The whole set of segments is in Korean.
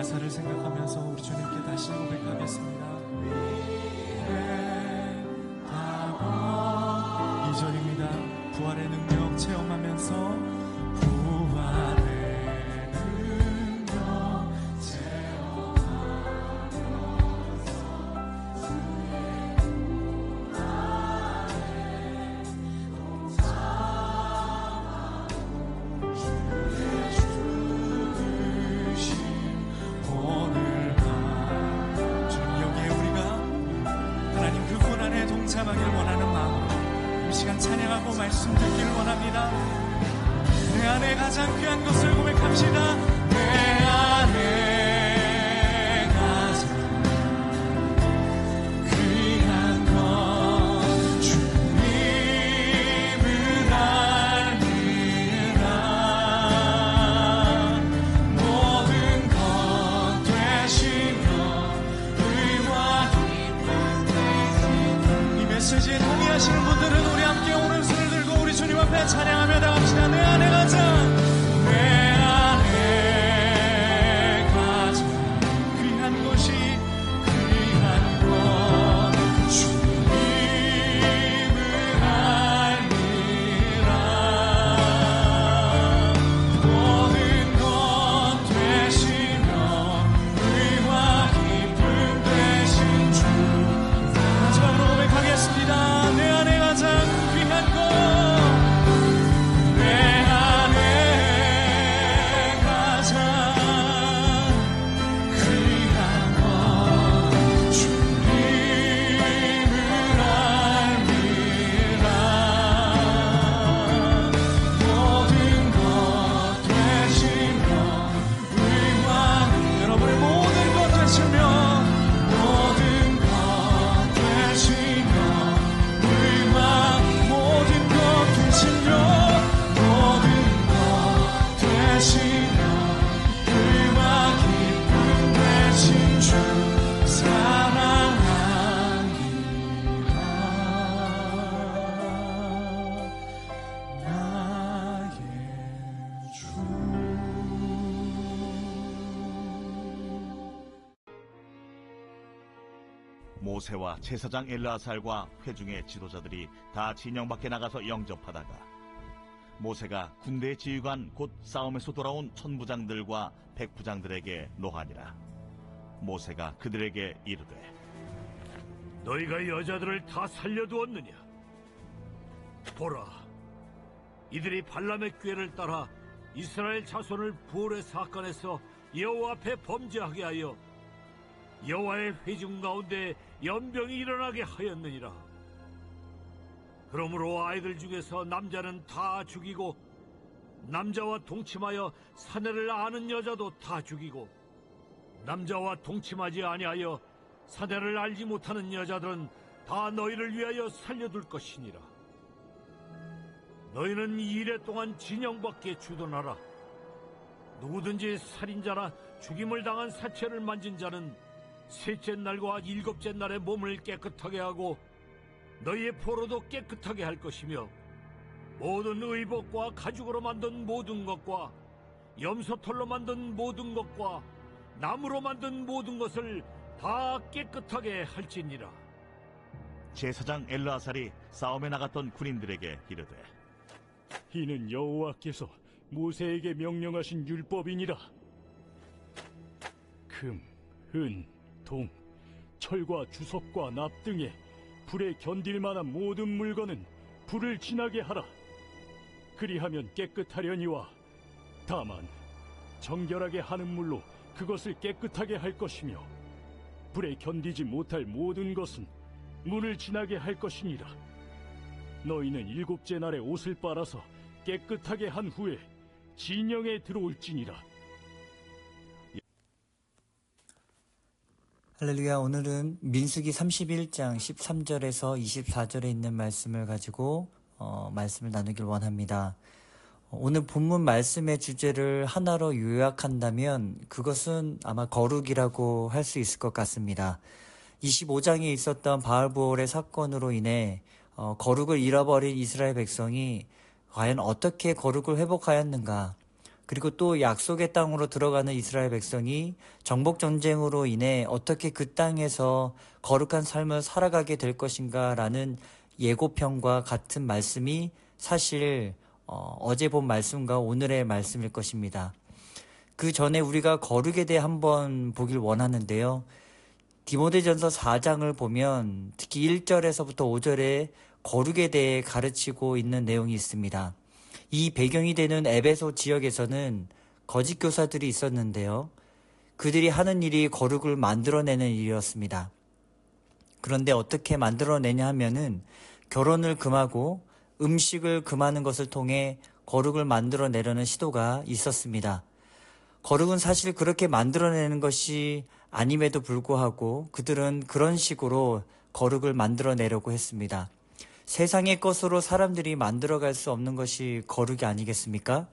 가사를 생각하면서 우리 주님께 다시 고백하겠습니다. 2절입니다. 부활의 능력 체험하면서 부활의 능력 체험하면서 주의 부활의 시간 찬양하고 말씀 듣기를 원합니다. 내 안에 가장 귀한 것을 고백합시다. 내 안에 메시지에 동의하시는 분들은 우리 함께 오른손을 들고 우리 주님 앞에 찬양하며 나갑시다. 내 안에 가장 내 안에 가장 귀한 것이 귀한 것 주님을 알미라. 모든 것 되시며 의와 기쁨 되신 주. 마지막으로 고백하겠습니다. 내 안에 가장 귀한 것, 내 안에 가장 귀한 것 주님을 알미라. 모든 것 되시며 의와 여러분의 모든 것 되시며 모든 것 되시며 의와 모든 것 되시며 모든 것 되시며 의와 기쁨 되신 주 사랑합니다. 나의 주. 모세와 제사장 엘르아살과 회중의 지도자들이 다 진영 밖에 나가서 영접하다가 모세가 군대의 지휘관 곧 싸움에서 돌아온 천부장들과 백부장들에게 노하니라. 모세가 그들에게 이르되 너희가 여자들을 다 살려두었느냐? 보라, 이들이 발람의 꾀를 따라 이스라엘 자손을 부올의 사건에서 여호와 앞에 범죄하게 하여 여호와의 회중 가운데 연병이 일어나게 하였느니라. 그러므로 아이들 중에서 남자는 다 죽이고 남자와 동침하여 사내를 아는 여자도 다 죽이고 남자와 동침하지 아니하여 사내를 알지 못하는 여자들은 다 너희를 위하여 살려둘 것이니라. 너희는 2일 동안 진영 밖에 주둔하라. 누구든지 살인자나 죽임을 당한 사체를 만진 자는 셋째 날과 7째 날에 몸을 깨끗하게 하고 너희의 포로도 깨끗하게 할 것이며 모든 의복과 가죽으로 만든 모든 것과 염소털로 만든 모든 것과 나무로 만든 모든 것을 다 깨끗하게 할지니라. 제사장 엘르아살이 싸움에 나갔던 군인들에게 이르되 이는 여호와께서 모세에게 명령하신 율법이니라. 금, 은, 동, 철과 주석과 납 등에 불에 견딜 만한 모든 물건은 불을 지나게 하라. 그리하면 깨끗하려니와 다만 정결하게 하는 물로 그것을 깨끗하게 할 것이며 불에 견디지 못할 모든 것은 물을 지나게 할 것이니라. 너희는 7째 날에 옷을 빨아서 깨끗하게 한 후에 진영에 들어올지니라. 할렐루야. 오늘은 민수기 31장 13절에서 24절에 있는 말씀을 가지고 말씀을 나누길 원합니다. 오늘 본문 말씀의 주제를 하나로 요약한다면 그것은 아마 거룩이라고 할 수 있을 것 같습니다. 25장에 있었던 바알부올의 사건으로 인해 거룩을 잃어버린 이스라엘 백성이 과연 어떻게 거룩을 회복하였는가, 그리고 또 약속의 땅으로 들어가는 이스라엘 백성이 정복전쟁으로 인해 어떻게 그 땅에서 거룩한 삶을 살아가게 될 것인가 라는 예고편과 같은 말씀이 사실 어제 본 말씀과 오늘의 말씀일 것입니다. 그 전에 우리가 거룩에 대해 한번 보길 원하는데요. 디모데전서 4장을 보면 특히 1절에서부터 5절에 거룩에 대해 가르치고 있는 내용이 있습니다. 이 배경이 되는 에베소 지역에서는 거짓 교사들이 있었는데요. 그들이 하는 일이 거룩을 만들어내는 일이었습니다. 그런데 어떻게 만들어내냐 하면은 결혼을 금하고 음식을 금하는 것을 통해 거룩을 만들어내려는 시도가 있었습니다. 거룩은 사실 그렇게 만들어내는 것이 아님에도 불구하고 그들은 그런 식으로 거룩을 만들어내려고 했습니다. 세상의 것으로 사람들이 만들어갈 수 없는 것이 거룩이 아니겠습니까?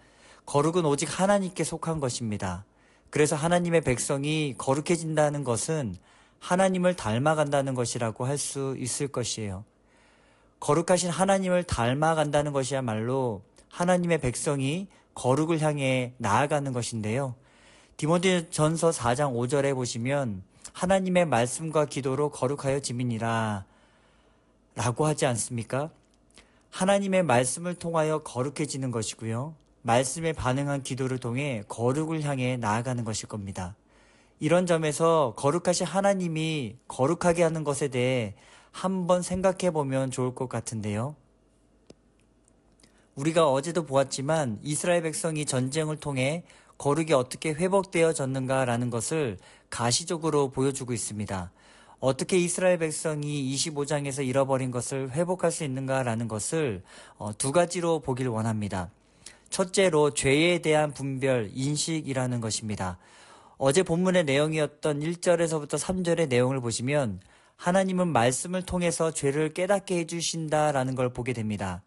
거룩은 오직 하나님께 속한 것입니다. 그래서 하나님의 백성이 거룩해진다는 것은 하나님을 닮아간다는 것이라고 할 수 있을 것이에요. 거룩하신 하나님을 닮아간다는 것이야말로 하나님의 백성이 거룩을 향해 나아가는 것인데요. 디모데전서 4장 5절에 보시면 하나님의 말씀과 기도로 거룩하여 지민이라 라고 하지 않습니까? 하나님의 말씀을 통하여 거룩해지는 것이고요. 말씀에 반응한 기도를 통해 거룩을 향해 나아가는 것일 겁니다. 이런 점에서 거룩하신 하나님이 거룩하게 하는 것에 대해 한번 생각해 보면 좋을 것 같은데요. 우리가 어제도 보았지만 이스라엘 백성이 전쟁을 통해 거룩이 어떻게 회복되어졌는가라는 것을 가시적으로 보여주고 있습니다. 어떻게 이스라엘 백성이 25장에서 잃어버린 것을 회복할 수 있는가라는 것을 두 가지로 보길 원합니다. 첫째로 죄에 대한 분별, 인식이라는 것입니다. 어제 본문의 내용이었던 1절에서부터 3절의 내용을 보시면 하나님은 말씀을 통해서 죄를 깨닫게 해주신다라는 걸 보게 됩니다.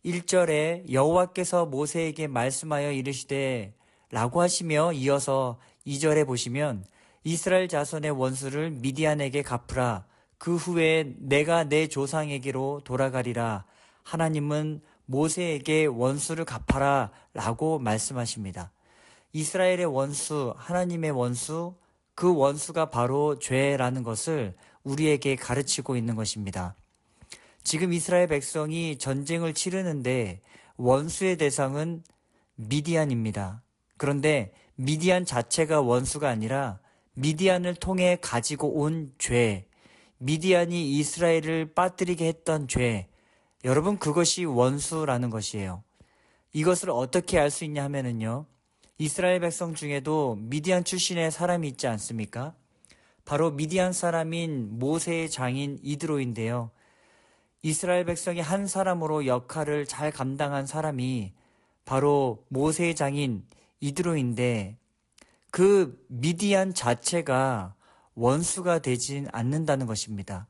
1절에 여호와께서 모세에게 말씀하여 이르시되 라고 하시며 이어서 2절에 보시면 이스라엘 자손의 원수를 미디안에게 갚으라. 그 후에 내가 내 조상에게로 돌아가리라. 하나님은 모세에게 원수를 갚아라 라고 말씀하십니다. 이스라엘의 원수, 하나님의 원수, 그 원수가 바로 죄라는 것을 우리에게 가르치고 있는 것입니다. 지금 이스라엘 백성이 전쟁을 치르는데 원수의 대상은 미디안입니다. 그런데 미디안 자체가 원수가 아니라 미디안을 통해 가지고 온 죄, 미디안이 이스라엘을 빠뜨리게 했던 죄, 여러분 그것이 원수라는 것이에요. 이것을 어떻게 알 수 있냐 하면은요, 이스라엘 백성 중에도 미디안 출신의 사람이 있지 않습니까? 바로 미디안 사람인 모세의 장인 이드로인데요. 이스라엘 백성이 한 사람으로 역할을 잘 감당한 사람이 바로 모세의 장인 이드로인데 그 미디안 자체가 원수가 되진 않는다는 것입니다.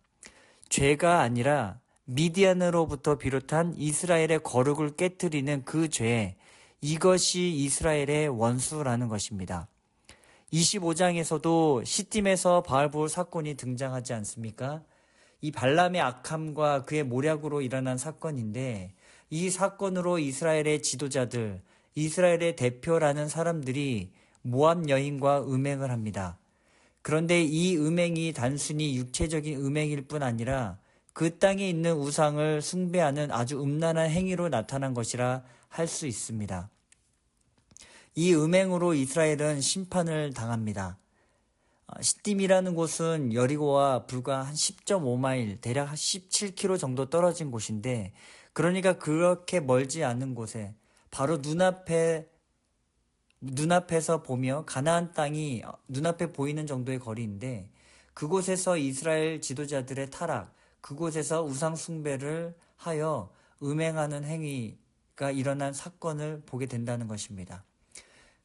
죄가 아니라 미디안으로부터 비롯한 이스라엘의 거룩을 깨뜨리는 그 죄, 이것이 이스라엘의 원수라는 것입니다. 25장에서도 시딤에서 바알보올 사건이 등장하지 않습니까? 이 발람의 악함과 그의 모략으로 일어난 사건인데 이 사건으로 이스라엘의 지도자들, 이스라엘의 대표라는 사람들이 모압 여인과 음행을 합니다. 그런데 이 음행이 단순히 육체적인 음행일 뿐 아니라 그 땅에 있는 우상을 숭배하는 아주 음란한 행위로 나타난 것이라 할 수 있습니다. 이 음행으로 이스라엘은 심판을 당합니다. 시딤이라는 곳은 여리고와 불과 한 10.5마일, 대략 한 17km 정도 떨어진 곳인데, 그러니까 그렇게 멀지 않은 곳에 바로 눈앞에서 보며 가나안 땅이 눈앞에 보이는 정도의 거리인데, 그곳에서 이스라엘 지도자들의 타락, 그곳에서 우상 숭배를 하여 음행하는 행위가 일어난 사건을 보게 된다는 것입니다.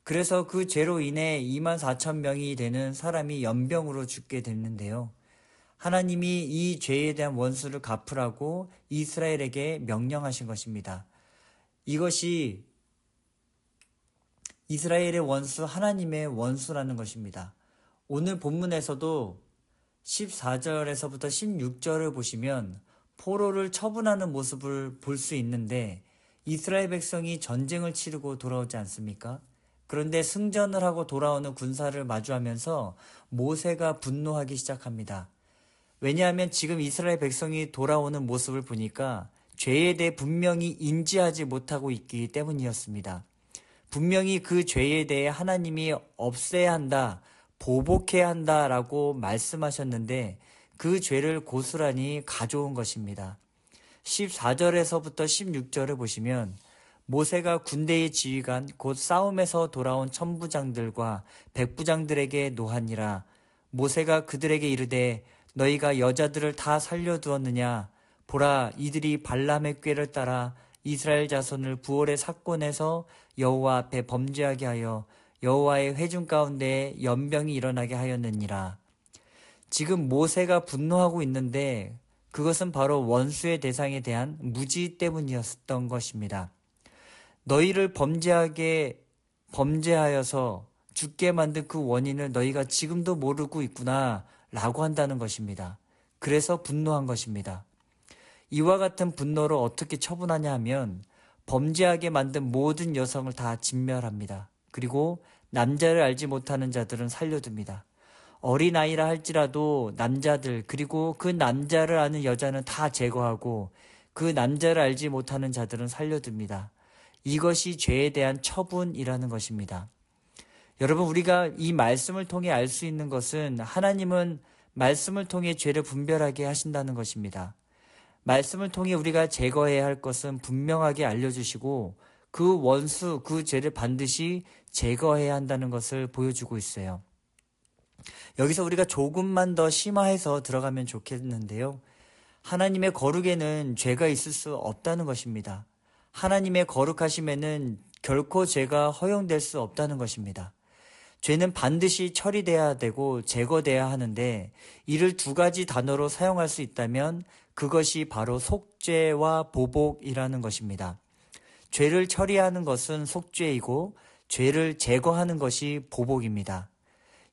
그래서 그 죄로 인해 24,000명이 되는 사람이 연병으로 죽게 됐는데요. 하나님이 이 죄에 대한 원수를 갚으라고 이스라엘에게 명령하신 것입니다. 이것이 이스라엘의 원수, 하나님의 원수라는 것입니다. 오늘 본문에서도 14절에서부터 16절을 보시면 포로를 처분하는 모습을 볼 수 있는데 이스라엘 백성이 전쟁을 치르고 돌아오지 않습니까? 그런데 승전을 하고 돌아오는 군사를 마주하면서 모세가 분노하기 시작합니다. 왜냐하면 지금 이스라엘 백성이 돌아오는 모습을 보니까 죄에 대해 분명히 인지하지 못하고 있기 때문이었습니다. 분명히 그 죄에 대해 하나님이 없애야 한다, 보복해야 한다라고 말씀하셨는데 그 죄를 고스란히 가져온 것입니다. 14절에서부터 16절을 보시면 모세가 군대의 지휘관 곧 싸움에서 돌아온 천부장들과 백부장들에게 노하니라. 모세가 그들에게 이르되 너희가 여자들을 다 살려두었느냐? 보라, 이들이 발람의 꾀를 따라 이스라엘 자손을 부올의 사건에서 여호와 앞에 범죄하게 하여 여호와의 회중 가운데 연병이 일어나게 하였느니라. 지금 모세가 분노하고 있는데 그것은 바로 원수의 대상에 대한 무지 때문이었던 것입니다. 너희를 범죄하여서 죽게 만든 그 원인을 너희가 지금도 모르고 있구나 라고 한다는 것입니다. 그래서 분노한 것입니다. 이와 같은 분노를 어떻게 처분하냐 하면 범죄하게 만든 모든 여성을 다 진멸합니다. 그리고 남자를 알지 못하는 자들은 살려둡니다. 어린아이라 할지라도 남자들 그리고 그 남자를 아는 여자는 다 제거하고 그 남자를 알지 못하는 자들은 살려둡니다. 이것이 죄에 대한 처분이라는 것입니다. 여러분, 우리가 이 말씀을 통해 알 수 있는 것은 하나님은 말씀을 통해 죄를 분별하게 하신다는 것입니다. 말씀을 통해 우리가 제거해야 할 것은 분명하게 알려주시고 그 원수, 그 죄를 반드시 제거해야 한다는 것을 보여주고 있어요. 여기서 우리가 조금만 더 심화해서 들어가면 좋겠는데요. 하나님의 거룩에는 죄가 있을 수 없다는 것입니다. 하나님의 거룩하심에는 결코 죄가 허용될 수 없다는 것입니다. 죄는 반드시 처리돼야 되고 제거돼야 하는데 이를 두 가지 단어로 사용할 수 있다면 그것이 바로 속죄와 보복이라는 것입니다. 죄를 처리하는 것은 속죄이고 죄를 제거하는 것이 보복입니다.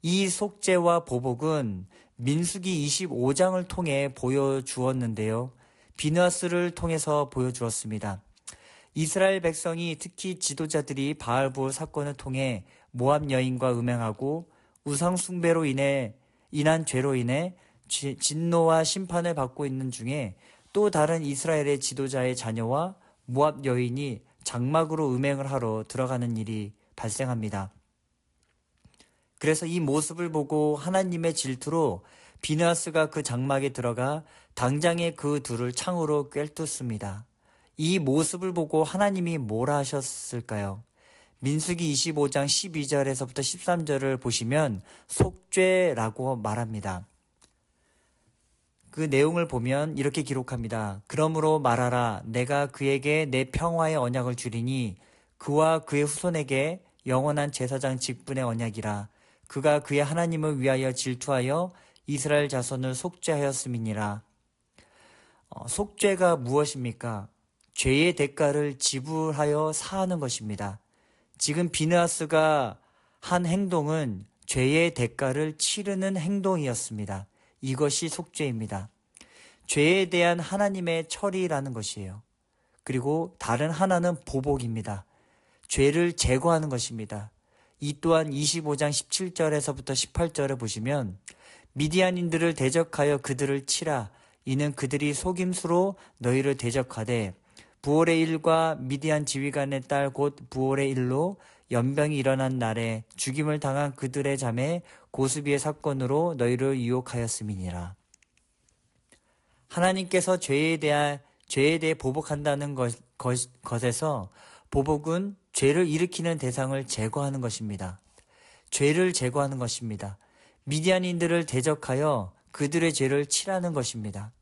이 속죄와 보복은 민수기 25장을 통해 보여주었는데요. 비느하스를 통해서 보여주었습니다. 이스라엘 백성이 특히 지도자들이 바알부올 사건을 통해 모압 여인과 음행하고 우상 숭배로 인한 죄로 인해 진노와 심판을 받고 있는 중에 또 다른 이스라엘의 지도자의 자녀와 모압 여인이 장막으로 음행을 하러 들어가는 일이 발생합니다. 그래서 이 모습을 보고 하나님의 질투로 비느하스가 그 장막에 들어가 당장에 그 둘을 창으로 꿰뚫습니다. 이 모습을 보고 하나님이 뭐라 하셨을까요? 민수기 25장 12절에서부터 13절을 보시면 속죄라고 말합니다. 그 내용을 보면 이렇게 기록합니다. 그러므로 말하라. 내가 그에게 내 평화의 언약을 주리니 그와 그의 후손에게 영원한 제사장 직분의 언약이라. 그가 그의 하나님을 위하여 질투하여 이스라엘 자손을 속죄하였음이니라. 속죄가 무엇입니까? 죄의 대가를 지불하여 사하는 것입니다. 지금 비느하스가 한 행동은 죄의 대가를 치르는 행동이었습니다. 이것이 속죄입니다. 죄에 대한 하나님의 처리라는 것이에요. 그리고 다른 하나는 보복입니다. 죄를 제거하는 것입니다. 이 또한 25장 17절에서부터 18절을 보시면 미디안인들을 대적하여 그들을 치라. 이는 그들이 속임수로 너희를 대적하되 부올의 일과 미디안 지휘관의 딸 곧 부올의 일로 연병이 일어난 날에 죽임을 당한 그들의 자매 고스비의 사건으로 너희를 유혹하였음이니라. 하나님께서 죄에 대해 보복한다는 것에서 보복은 죄를 일으키는 대상을 제거하는 것입니다. 죄를 제거하는 것입니다. 미디안인들을 대적하여 그들의 죄를 치라는 것입니다.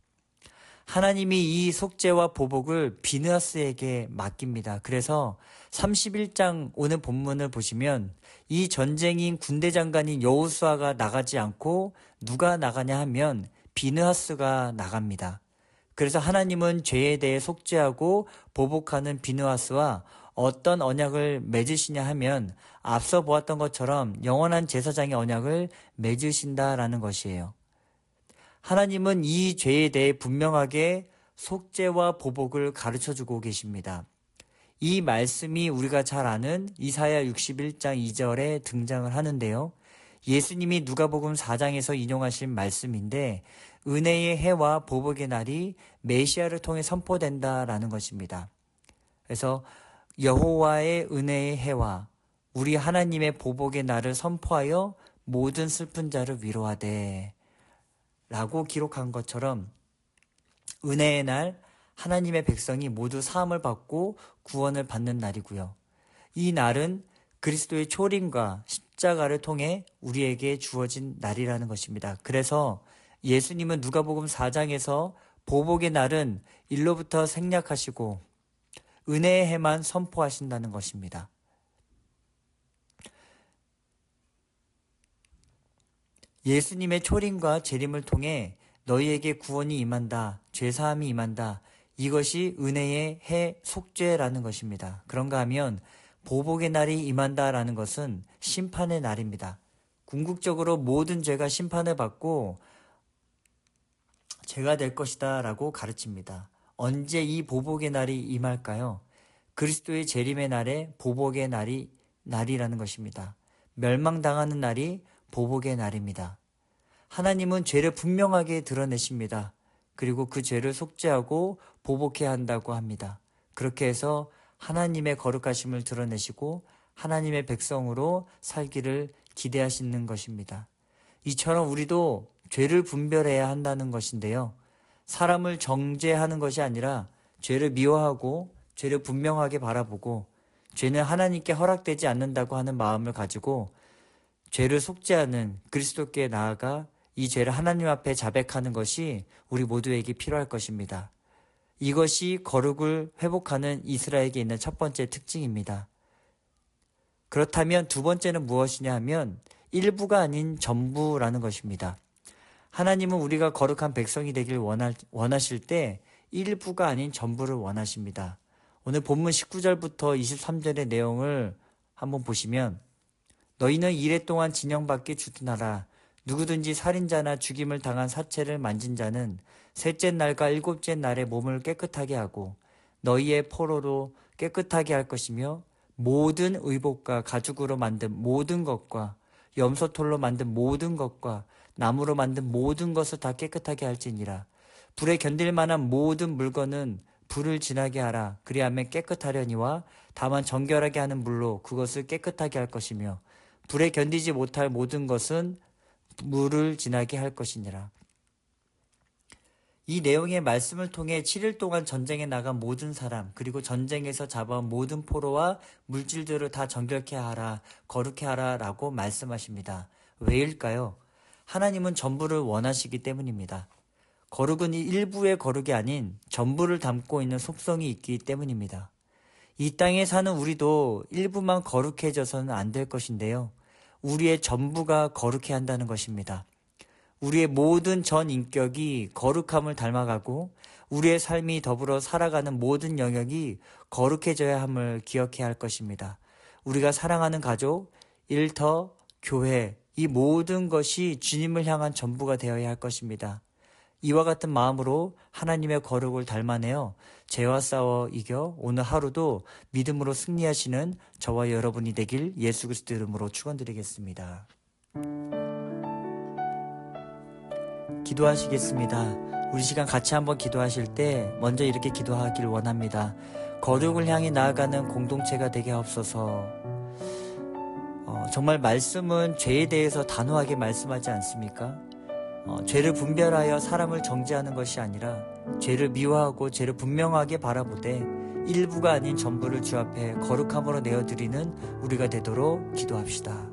하나님이 이 속죄와 보복을 비느하스에게 맡깁니다. 그래서 31장 오늘 본문을 보시면 이 전쟁인 군대 장관인 여호수아가 나가지 않고 누가 나가냐 하면 비느하스가 나갑니다. 그래서 하나님은 죄에 대해 속죄하고 보복하는 비느하스와 어떤 언약을 맺으시냐 하면 앞서 보았던 것처럼 영원한 제사장의 언약을 맺으신다라는 것이에요. 하나님은 이 죄에 대해 분명하게 속죄와 보복을 가르쳐주고 계십니다. 이 말씀이 우리가 잘 아는 이사야 61장 2절에 등장을 하는데요. 예수님이 누가복음 4장에서 인용하신 말씀인데 은혜의 해와 보복의 날이 메시아를 통해 선포된다라는 것입니다. 그래서 여호와의 은혜의 해와 우리 하나님의 보복의 날을 선포하여 모든 슬픈 자를 위로하되 라고 기록한 것처럼 은혜의 날 하나님의 백성이 모두 사함을 받고 구원을 받는 날이고요. 이 날은 그리스도의 초림과 십자가를 통해 우리에게 주어진 날이라는 것입니다. 그래서 예수님은 누가복음 4장에서 보복의 날은 일로부터 생략하시고 은혜의 해만 선포하신다는 것입니다. 예수님의 초림과 재림을 통해 너희에게 구원이 임한다, 죄사함이 임한다. 이것이 은혜의 해 속죄라는 것입니다. 그런가 하면 보복의 날이 임한다라는 것은 심판의 날입니다. 궁극적으로 모든 죄가 심판을 받고 죄가 될 것이다 라고 가르칩니다. 언제 이 보복의 날이 임할까요? 그리스도의 재림의 날에 보복의 날이라는 것입니다. 멸망당하는 날이 보복의 날입니다. 하나님은 죄를 분명하게 드러내십니다. 그리고 그 죄를 속죄하고 보복해야 한다고 합니다. 그렇게 해서 하나님의 거룩하심을 드러내시고 하나님의 백성으로 살기를 기대하시는 것입니다. 이처럼 우리도 죄를 분별해야 한다는 것인데요. 사람을 정죄하는 것이 아니라 죄를 미워하고 죄를 분명하게 바라보고 죄는 하나님께 허락되지 않는다고 하는 마음을 가지고 죄를 속죄하는 그리스도께 나아가 이 죄를 하나님 앞에 자백하는 것이 우리 모두에게 필요할 것입니다. 이것이 거룩을 회복하는 이스라엘에게 있는 첫 번째 특징입니다. 그렇다면 두 번째는 무엇이냐 하면 일부가 아닌 전부라는 것입니다. 하나님은 우리가 거룩한 백성이 되길 원하실 때 일부가 아닌 전부를 원하십니다. 오늘 본문 19절부터 23절의 내용을 한번 보시면 너희는 이래 동안 진영밖에 주둔하라. 누구든지 살인자나 죽임을 당한 사체를 만진 자는 셋째 날과 일곱째 날에 몸을 깨끗하게 하고 너희의 포로로 깨끗하게 할 것이며 모든 의복과 가죽으로 만든 모든 것과 염소털로 만든 모든 것과 나무로 만든 모든 것을 다 깨끗하게 할지니라. 불에 견딜 만한 모든 물건은 불을 지나게 하라. 그리하면 깨끗하려니와 다만 정결하게 하는 물로 그것을 깨끗하게 할 것이며 불에 견디지 못할 모든 것은 물을 지나게 할 것이니라. 이 내용의 말씀을 통해 7일 동안 전쟁에 나간 모든 사람, 그리고 전쟁에서 잡아온 모든 포로와 물질들을 다 정결케 하라, 거룩케 하라 라고 말씀하십니다. 왜일까요? 하나님은 전부를 원하시기 때문입니다. 거룩은 일부의 거룩이 아닌 전부를 담고 있는 속성이 있기 때문입니다. 이 땅에 사는 우리도 일부만 거룩해져서는 안 될 것인데요. 우리의 전부가 거룩해야 한다는 것입니다. 우리의 모든 전 인격이 거룩함을 닮아가고 우리의 삶이 더불어 살아가는 모든 영역이 거룩해져야 함을 기억해야 할 것입니다. 우리가 사랑하는 가족, 일터, 교회, 이 모든 것이 주님을 향한 전부가 되어야 할 것입니다. 이와 같은 마음으로 하나님의 거룩을 닮아내어 죄와 싸워 이겨 오늘 하루도 믿음으로 승리하시는 저와 여러분이 되길 예수 그리스도 이름으로 축원드리겠습니다. 기도하시겠습니다. 우리 시간 같이 한번 기도하실 때 먼저 이렇게 기도하길 원합니다. 거룩을 향해 나아가는 공동체가 되게 하옵소서. 정말 말씀은 죄에 대해서 단호하게 말씀하지 않습니까? 죄를 분별하여 사람을 정죄하는 것이 아니라 죄를 미워하고 죄를 분명하게 바라보되 일부가 아닌 전부를 주 앞에 거룩함으로 내어드리는 우리가 되도록 기도합시다.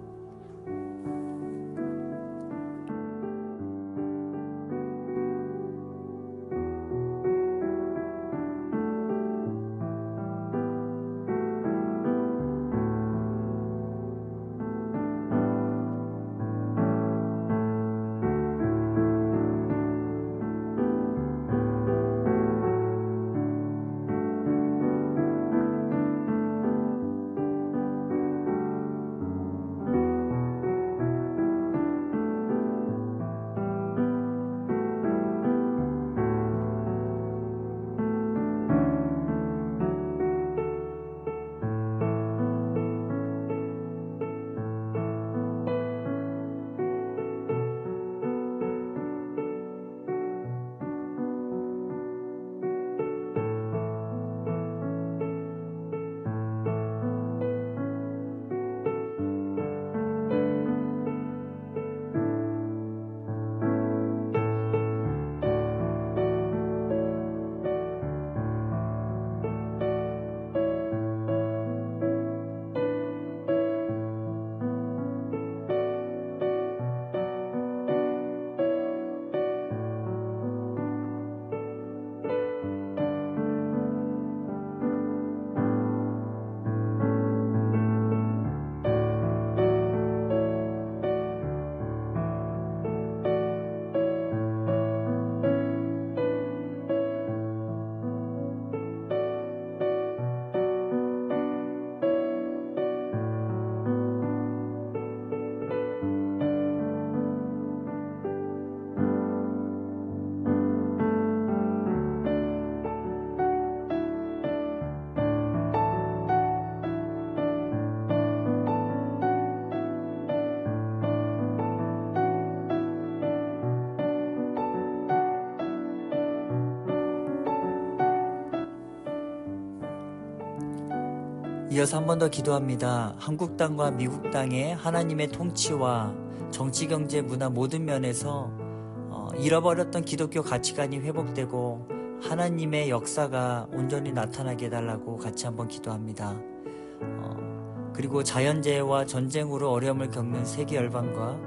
이어서 한 번 더 기도합니다. 한국 땅과 미국 땅의 하나님의 통치와 정치, 경제, 문화 모든 면에서 잃어버렸던 기독교 가치관이 회복되고 하나님의 역사가 온전히 나타나게 해달라고 같이 한번 기도합니다. 그리고 자연재해와 전쟁으로 어려움을 겪는 세계 열방과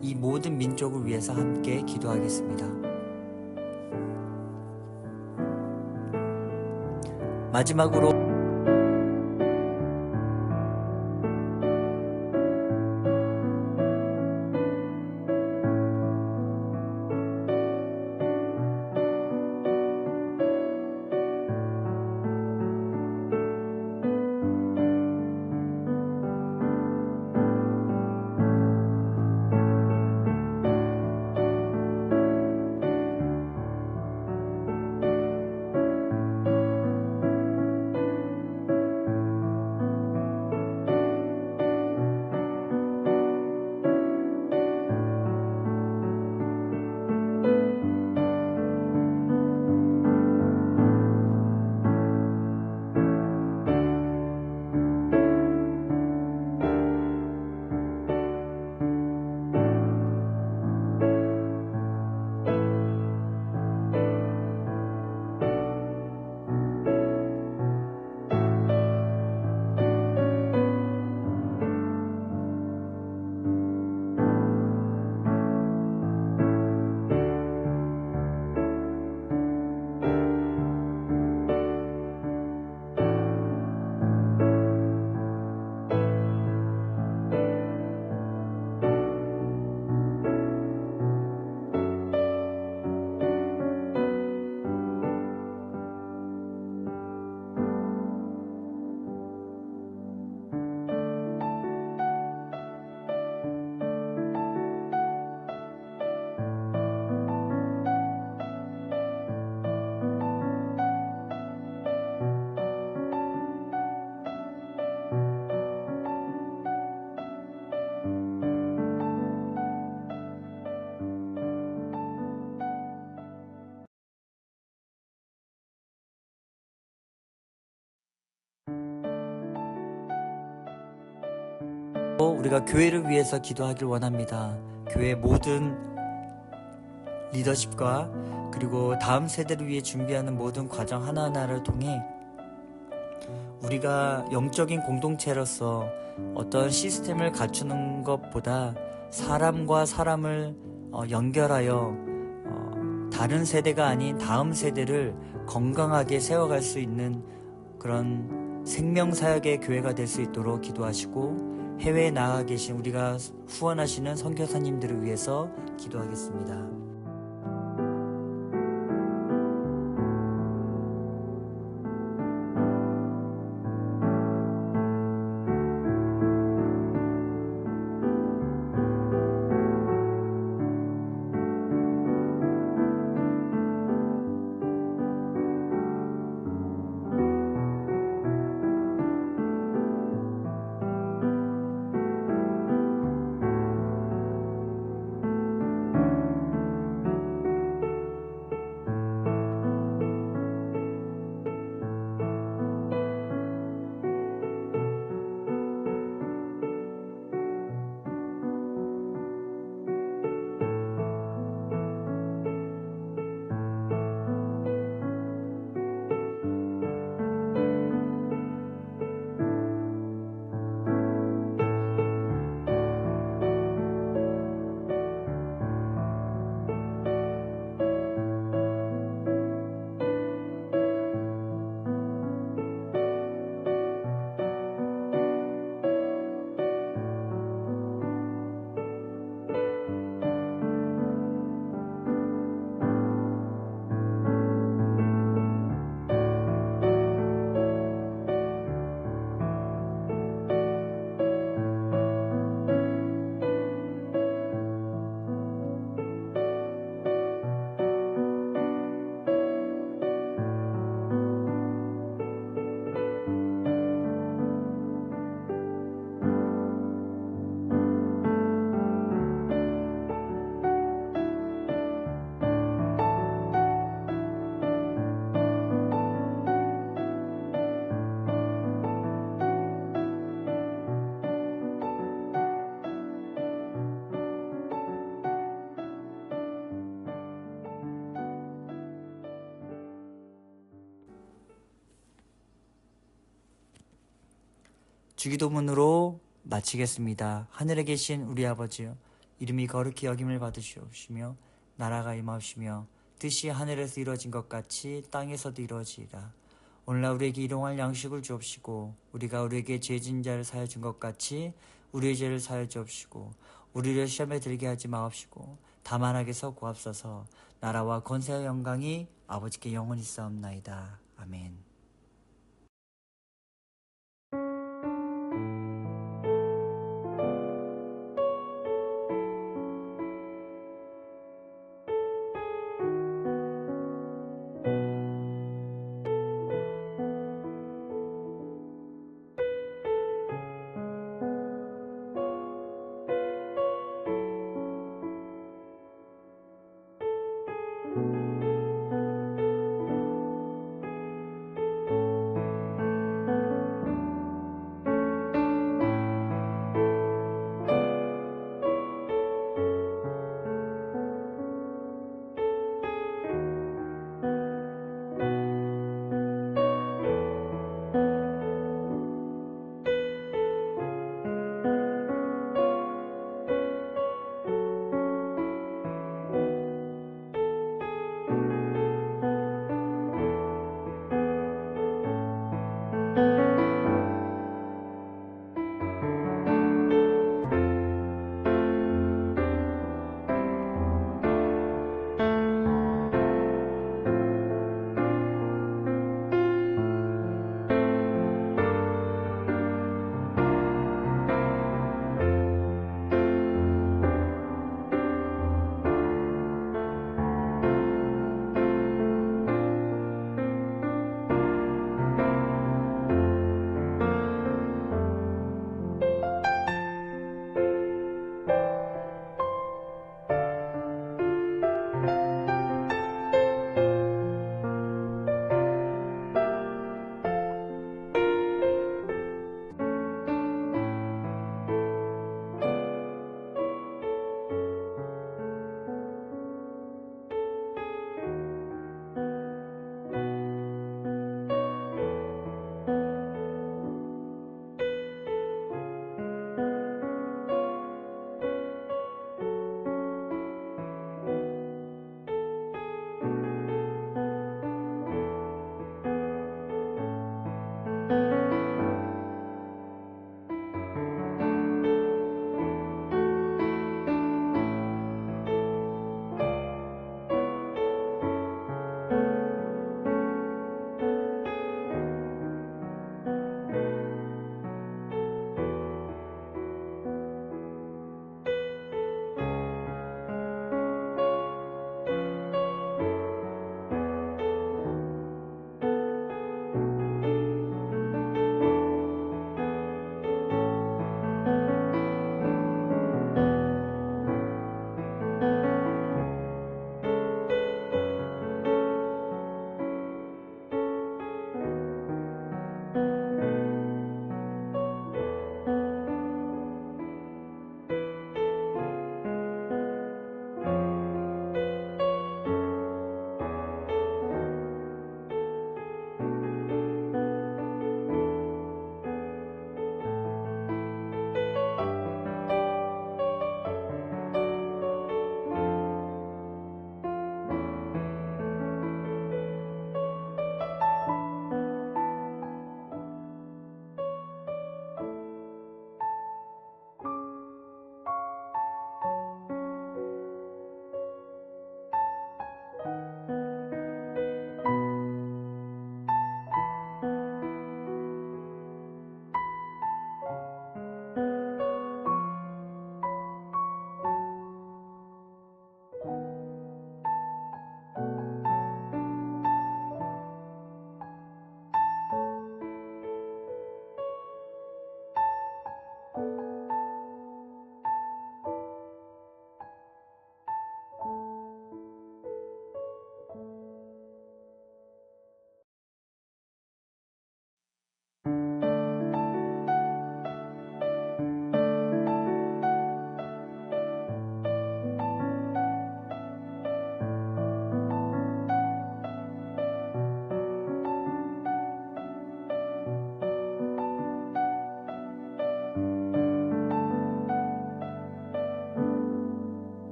이 모든 민족을 위해서 함께 기도하겠습니다. 마지막으로 우리가 교회를 위해서 기도하길 원합니다. 교회 모든 리더십과 그리고 다음 세대를 위해 준비하는 모든 과정 하나하나를 통해 우리가 영적인 공동체로서 어떤 시스템을 갖추는 것보다 사람과 사람을 연결하여 다른 세대가 아닌 다음 세대를 건강하게 세워갈 수 있는 그런 생명사역의 교회가 될 수 있도록 기도하시고 해외에 나가 계신 우리가 후원하시는 선교사님들을 위해서 기도하겠습니다. 주기도문으로 마치겠습니다. 하늘에 계신 우리 아버지여, 이름이 거룩히 여김을 받으시옵시며 나라가 임하옵시며 뜻이 하늘에서 이루어진 것 같이 땅에서도 이루어지이다. 오늘날 우리에게 일용할 양식을 주옵시고 우리가 우리에게 죄진 자를 사하여 준 것 같이 우리의 죄를 사하여 주옵시고 우리를 시험에 들게 하지 마옵시고 다만 악에서 구하옵소서. 나라와 권세와 영광이 아버지께 영원히 있사옵나이다. 아멘.